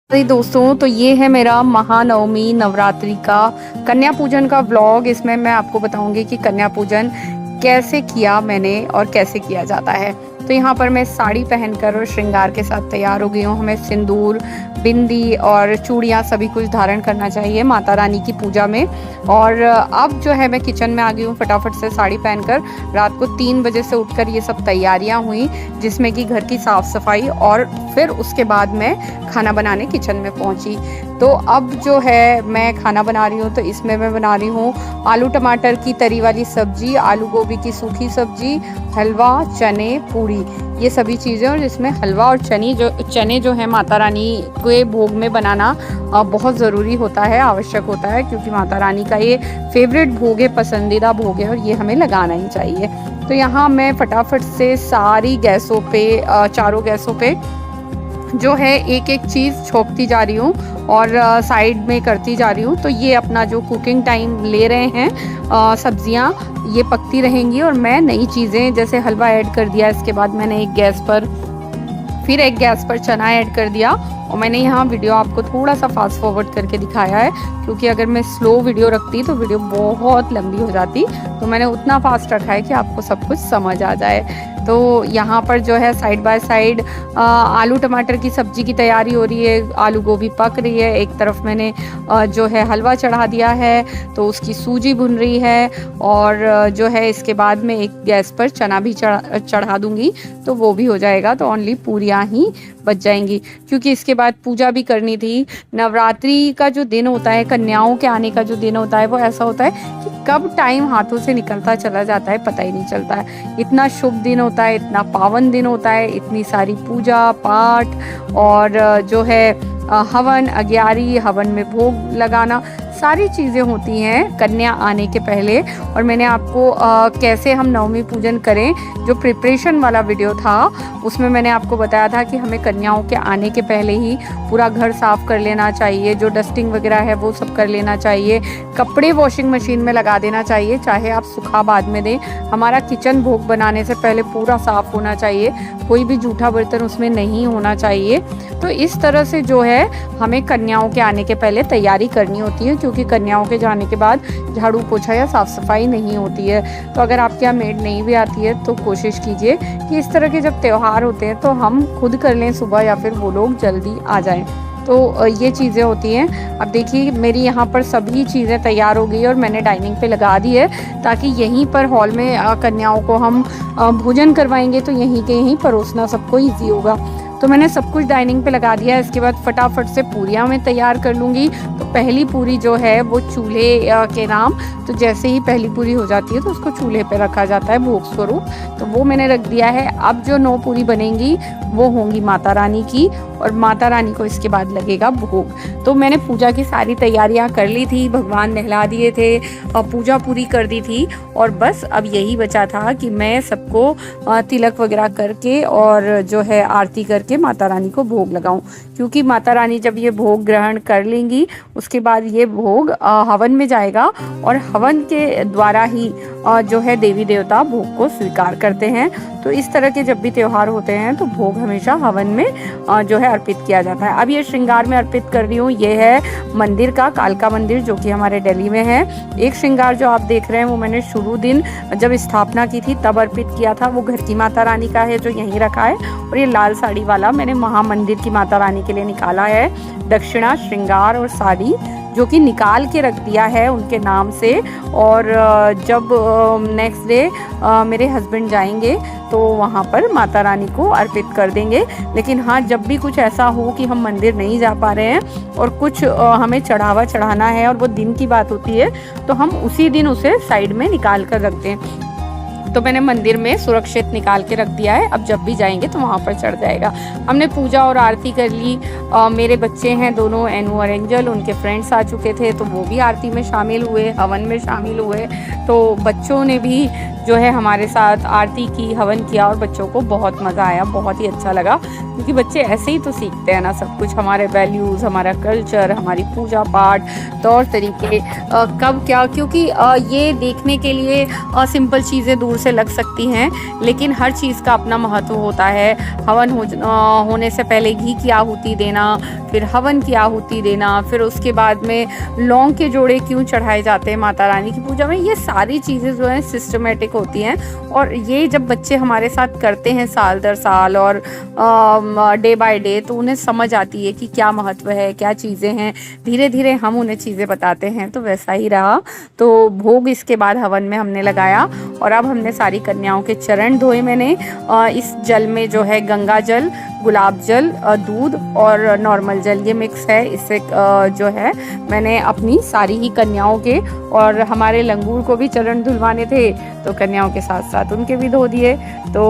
जी दोस्तों, तो ये है मेरा महानवमी नवरात्रि का कन्या पूजन का व्लॉग। इसमें मैं आपको बताऊंगी कि कन्या पूजन कैसे किया मैंने और कैसे किया जाता है। तो यहाँ पर मैं साड़ी पहनकर और श्रृंगार के साथ तैयार हो गई हूँ। हमें सिंदूर, बिंदी और चूड़ियाँ सभी कुछ धारण करना चाहिए माता रानी की पूजा में। और अब जो है मैं किचन में आ गई हूँ फटाफट से साड़ी पहनकर। रात को 3 बजे से उठकर ये सब तैयारियाँ हुई, जिसमें कि घर की साफ़ सफाई और फिर उसके बाद मैं खाना बनाने किचन में पहुंची। तो अब जो है मैं खाना बना रही हूँ, तो इसमें मैं बना रही हूँ आलू टमाटर की तरी वाली सब्जी, आलू गोभी की सूखी सब्जी, हलवा, चने, पूड़ी, ये सभी चीज़ें। और जिसमें हलवा और चने जो है माता रानी के भोग में बनाना बहुत ज़रूरी होता है, आवश्यक होता है, क्योंकि माता रानी का ये फेवरेट भोग है, पसंदीदा भोग है और ये हमें लगाना ही चाहिए। तो यहाँ मैं फटाफट से सारी गैसों पे, चारों गैसों पे जो है एक एक चीज़ छोंकती जा रही हूँ और साइड में करती जा रही हूँ। तो ये अपना जो कुकिंग टाइम ले रहे हैं, सब्जियाँ ये पकती रहेंगी और मैं नई चीज़ें जैसे हलवा ऐड कर दिया। इसके बाद मैंने फिर एक गैस पर चना ऐड कर दिया। और मैंने यहाँ वीडियो आपको थोड़ा सा फास्ट फॉरवर्ड करके दिखाया है, क्योंकि अगर मैं स्लो वीडियो रखती तो वीडियो बहुत लंबी हो जाती। तो मैंने उतना फास्ट रखा है कि आपको सब कुछ समझ आ जाए। तो यहाँ पर जो है साइड बाय साइड आलू टमाटर की सब्जी की तैयारी हो रही है, आलू गोभी पक रही है। एक तरफ मैंने जो है हलवा चढ़ा दिया है, तो उसकी सूजी भुन रही है। और जो है इसके बाद में एक गैस पर चना भी चढ़ा दूंगी, तो वो भी हो जाएगा। तो ओनली पूरियाँ ही बच जाएंगी, क्योंकि इसके बाद पूजा भी करनी थी। नवरात्रि का जो दिन होता है, कन्याओं के आने का जो दिन होता है, वो ऐसा होता है कि कब टाइम हाथों से निकलता चला जाता है पता ही नहीं चलता है। इतना शुभ दिन होता है, इतना पावन दिन होता है, इतनी सारी पूजा पाठ और जो है हवन, अग्यारी, हवन में भोग लगाना, सारी चीज़ें होती हैं कन्या आने के पहले। और मैंने आपको कैसे हम नवमी पूजन करें, जो प्रिपरेशन वाला वीडियो था, उसमें मैंने आपको बताया था कि हमें कन्याओं के आने के पहले ही पूरा घर साफ़ कर लेना चाहिए, जो डस्टिंग वगैरह है वो सब कर लेना चाहिए, कपड़े वॉशिंग मशीन में लगा देना चाहिए, चाहे आप सुखा बाद में दें। हमारा किचन भोग बनाने से पहले पूरा साफ़ होना चाहिए, कोई भी जूठा बर्तन उसमें नहीं होना चाहिए। तो इस तरह से जो है हमें कन्याओं के आने के पहले तैयारी करनी होती है, क्योंकि कन्याओं के जाने के बाद झाड़ू पोछा या साफ़ सफाई नहीं होती है। तो अगर आपके यहाँ मेड नहीं भी आती है तो कोशिश कीजिए कि इस तरह के जब त्यौहार होते हैं तो हम खुद कर लें सुबह, या फिर वो लोग जल्दी आ जाएं। तो ये चीज़ें होती हैं। अब देखिए मेरी यहाँ पर सभी चीज़ें तैयार हो गई और मैंने डाइनिंग पे लगा दी है, ताकि यहीं पर हॉल में कन्याओं को हम भोजन करवाएंगे तो यहीं के यहीं परोसना सबको ईजी होगा। तो मैंने सब कुछ डाइनिंग पे लगा दिया है। इसके बाद फटाफट से पूरियाँ मैं तैयार कर लूँगी। तो पहली पूरी जो है वो चूल्हे के नाम, तो जैसे ही पहली पूरी हो जाती है तो उसको चूल्हे पे रखा जाता है भोग स्वरूप, तो वो मैंने रख दिया है। अब जो 9 पूरी बनेंगी वो होंगी माता रानी की, और माता रानी को इसके बाद लगेगा भोग। तो मैंने पूजा की सारी तैयारियां कर ली थी, भगवान नहला दिए थे, पूजा पूरी कर दी थी, और बस अब यही बचा था कि मैं सबको तिलक वगैरह करके और जो है आरती करके माता रानी को भोग लगाऊं। क्योंकि माता रानी जब ये भोग ग्रहण कर लेंगी, उसके बाद ये भोग हवन में जाएगा, और हवन के द्वारा ही जो है देवी देवता भोग को स्वीकार करते हैं। तो इस तरह के जब भी त्यौहार होते हैं तो भोग हमेशा हवन में जो है अर्पित किया जाता है। अब ये श्रृंगार में अर्पित कर रही हूँ। ये है मंदिर का, कालका मंदिर, जो कि हमारे दिल्ली में है। एक श्रृंगार जो आप देख रहे हैं वो मैंने शुरू दिन जब स्थापना की थी तब अर्पित किया था, वो घर की माता रानी का है जो यहीं रखा है। और ये लाल साड़ी वाला मैंने महामंदिर की माता रानी के लिए निकाला है, दक्षिणा, श्रृंगार और साड़ी, जो कि निकाल के रख दिया है उनके नाम से। और जब नेक्स्ट डे मेरे हस्बैंड जाएंगे तो वहाँ पर माता रानी को अर्पित कर देंगे। लेकिन हाँ, जब भी कुछ ऐसा हो कि हम मंदिर नहीं जा पा रहे हैं और कुछ हमें चढ़ावा चढ़ाना है और वो दिन की बात होती है, तो हम उसी दिन उसे साइड में निकाल कर रखते हैं। तो मैंने मंदिर में सुरक्षित निकाल के रख दिया है, अब जब भी जाएंगे तो वहाँ पर चढ़ जाएगा। हमने पूजा और आरती कर ली। मेरे बच्चे हैं दोनों, एनू और एंजल, उनके फ्रेंड्स आ चुके थे तो वो भी आरती में शामिल हुए, हवन में शामिल हुए। तो बच्चों ने भी जो है हमारे साथ आरती की, हवन किया, और बच्चों को बहुत मज़ा आया, बहुत ही अच्छा लगा। क्योंकि बच्चे ऐसे ही तो सीखते हैं ना सब कुछ, हमारे वैल्यूज़, हमारा कल्चर, हमारी पूजा पाठ, तौर तरीके, कब क्या, क्योंकि ये देखने के लिए सिंपल चीज़ें दूर से लग सकती हैं, लेकिन हर चीज़ का अपना महत्व होता है। हवन होने से पहले घी की आहुति देना, फिर हवन की आहुति देना, फिर उसके बाद में लौंग के जोड़े क्यों चढ़ाए जाते हैं माता रानी की पूजा में, ये सारी चीज़ें जो हैं सिस्टमेटिक होती हैं। और ये जब बच्चे हमारे साथ करते हैं साल दर साल और डे बाय डे, तो उन्हें समझ आती है कि क्या महत्व है, क्या चीज़ें हैं। धीरे धीरे हम उन्हें चीज़ें बताते हैं, तो वैसा ही रहा। तो भोग इसके बाद हवन में हमने लगाया और अब हमने सारी कन्याओं के चरण धोए। मैंने इस जल में जो है गंगा जल, गुलाब जल, दूध और नॉर्मल जल ये मिक्स है। इससे जो है मैंने अपनी सारी ही कन्याओं के, और हमारे लंगूर को भी चरण धुलवाने थे तो कन्याओं के साथ साथ उनके भी धो दिए। तो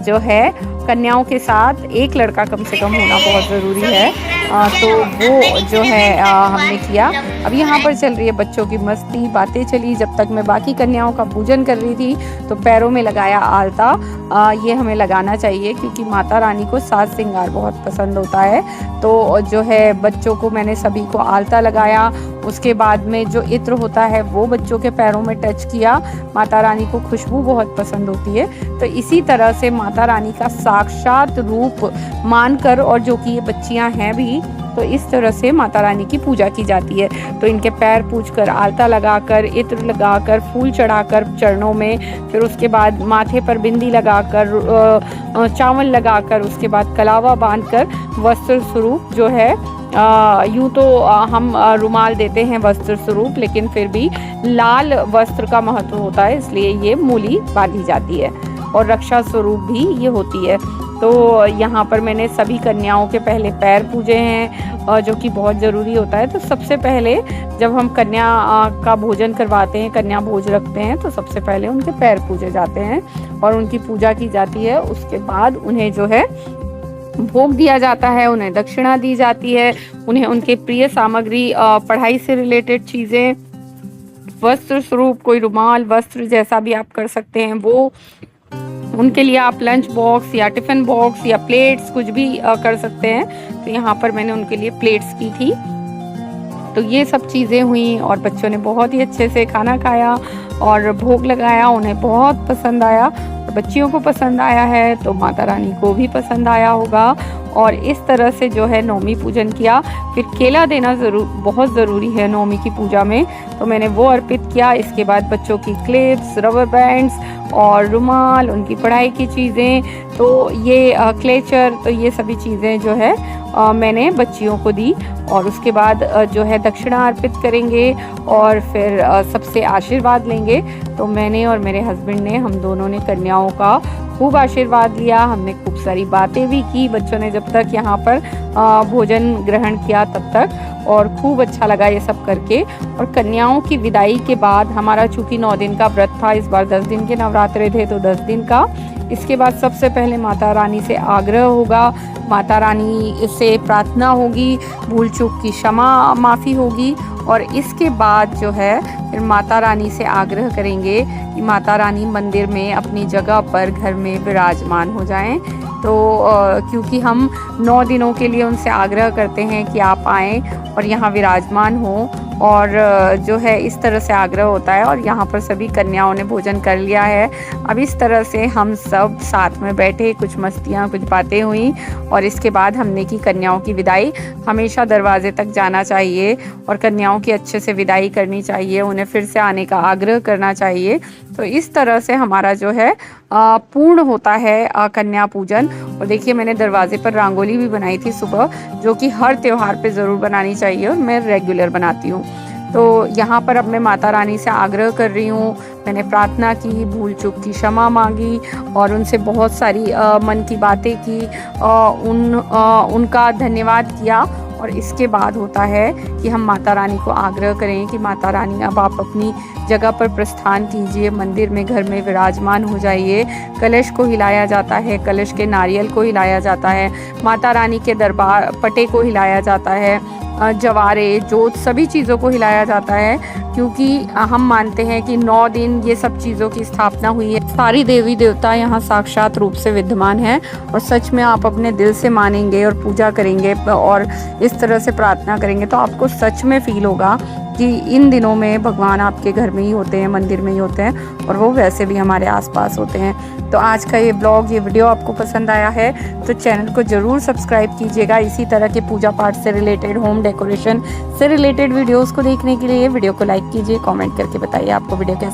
जो है कन्याओं के साथ एक लड़का कम से कम होना बहुत ज़रूरी है। तो वो जो है हमने किया। अब यहाँ पर चल रही है बच्चों की मस्ती, बातें चली। जब तक मैं बाकी कन्याओं का पूजन कर रही थी तो पैरों में लगाया आलता। ये हमें लगाना चाहिए क्योंकि माता रानी को साज श्रृंगार बहुत पसंद होता है। तो जो है बच्चों को मैंने सभी को आलता लगाया। उसके बाद में जो इत्र होता है वो बच्चों के पैरों में टच किया। माता रानी को खुशबू बहुत पसंद होती है, तो इसी तरह से माता रानी का साक्षात रूप मानकर, और जो कि ये बच्चियां हैं भी, तो इस तरह से माता रानी की पूजा की जाती है। तो इनके पैर पूछकर, आलता लगाकर, इत्र लगाकर, फूल चढ़ाकर चरणों में, फिर उसके बाद माथे पर बिंदी लगाकर, चावल लगाकर, उसके बाद कलावा बांधकर वस्त्र स्वरूप जो है यूँ तो हम रुमाल देते हैं वस्त्र स्वरूप, लेकिन फिर भी लाल वस्त्र का महत्व होता है, इसलिए ये मूली बांधी जाती है और रक्षा स्वरूप भी ये होती है। तो यहाँ पर मैंने सभी कन्याओं के पहले पैर पूजे हैं, जो कि बहुत ज़रूरी होता है। तो सबसे पहले जब हम कन्या का भोजन करवाते हैं, कन्या भोज रखते हैं, तो सबसे पहले उनके पैर पूजे जाते हैं और उनकी पूजा की जाती है। उसके बाद उन्हें जो है भोग दिया जाता है, उन्हें दक्षिणा दी जाती है, उन्हें उनके प्रिय सामग्री, पढ़ाई से रिलेटेड चीज़ें, वस्त्र स्वरूप कोई रुमाल, वस्त्र जैसा भी आप कर सकते हैं वो, उनके लिए आप लंच बॉक्स या टिफ़िन बॉक्स या प्लेट्स कुछ भी कर सकते हैं। तो यहाँ पर मैंने उनके लिए प्लेट्स की थी। तो ये सब चीज़ें हुई और बच्चों ने बहुत ही अच्छे से खाना खाया और भोग लगाया। उन्हें बहुत पसंद आया, बच्चियों को पसंद आया है तो माता रानी को भी पसंद आया होगा। और इस तरह से जो है नवमी पूजन किया। फिर केला देना बहुत ज़रूरी है नवमी की पूजा में, तो मैंने वो अर्पित किया। इसके बाद बच्चों की क्लिप्स, रबर बैंड्स और रुमाल, उनकी पढ़ाई की चीज़ें, तो ये क्लेचर, तो ये सभी चीज़ें जो है मैंने बच्चियों को दी। और उसके बाद जो है दक्षिणा अर्पित करेंगे और फिर सबसे आशीर्वाद लेंगे। तो मैंने और मेरे हस्बैंड ने, हम दोनों ने कन्याओं का खूब आशीर्वाद लिया। हमने खूब सारी बातें भी की बच्चों ने जब तक यहाँ पर भोजन ग्रहण किया तब तक, और खूब अच्छा लगा ये सब करके। और कन्याओं की विदाई के बाद हमारा चूँकि 9 दिन का व्रत था, इस बार 10 दिन के नवरात्रे थे तो 10 दिन का। इसके बाद सबसे पहले माता रानी से आग्रह होगा, माता रानी से प्रार्थना होगी, भूल चूक की क्षमा माफ़ी होगी। और इसके बाद जो है फिर माता रानी से आग्रह करेंगे कि माता रानी मंदिर में अपनी जगह पर घर में विराजमान हो जाएं। तो क्योंकि हम 9 दिनों के लिए उनसे आग्रह करते हैं कि आप आएँ और यहाँ विराजमान हों, और जो है इस तरह से आग्रह होता है। और यहाँ पर सभी कन्याओं ने भोजन कर लिया है। अब इस तरह से हम सब साथ में बैठे, कुछ मस्तियाँ, कुछ बातें हुई और इसके बाद हमने की कन्याओं की विदाई। हमेशा दरवाजे तक जाना चाहिए और कन्याओं की अच्छे से विदाई करनी चाहिए, उन्हें फिर से आने का आग्रह करना चाहिए। तो इस तरह से हमारा जो है पूर्ण होता है कन्या पूजन। और देखिए मैंने दरवाजे पर रंगोली भी बनाई थी सुबह, जो कि हर त्यौहार पे ज़रूर बनानी चाहिए और मैं रेगुलर बनाती हूँ। तो यहाँ पर अब मैं माता रानी से आग्रह कर रही हूँ, मैंने प्रार्थना की, भूल चूक की क्षमा मांगी और उनसे बहुत सारी मन की बातें की, उनका धन्यवाद किया। और इसके बाद होता है कि हम माता रानी को आग्रह करें कि माता रानी अब आप अपनी जगह पर प्रस्थान कीजिए, मंदिर में, घर में विराजमान हो जाइए। कलश को हिलाया जाता है, कलश के नारियल को हिलाया जाता है, माता रानी के दरबार पटे को हिलाया जाता है, जवारे, जोत, सभी चीज़ों को हिलाया जाता है, क्योंकि हम मानते हैं कि 9 दिन ये सब चीज़ों की स्थापना हुई है। सारी देवी देवता यहाँ साक्षात रूप से विद्यमान हैं और सच में आप अपने दिल से मानेंगे और पूजा करेंगे और इस तरह से प्रार्थना करेंगे तो आपको सच में फील होगा कि इन दिनों में भगवान आपके घर में ही होते हैं, मंदिर में ही होते हैं, और वो वैसे भी हमारे आसपास होते हैं। तो आज का ये ब्लॉग, ये वीडियो आपको पसंद आया है तो चैनल को ज़रूर सब्सक्राइब कीजिएगा। इसी तरह के पूजा पाठ से रिलेटेड, होम डेकोरेशन से रिलेटेड वीडियोस को देखने के लिए वीडियो को लाइक कीजिए, कमेंट करके बताइए आपको वीडियो कैसा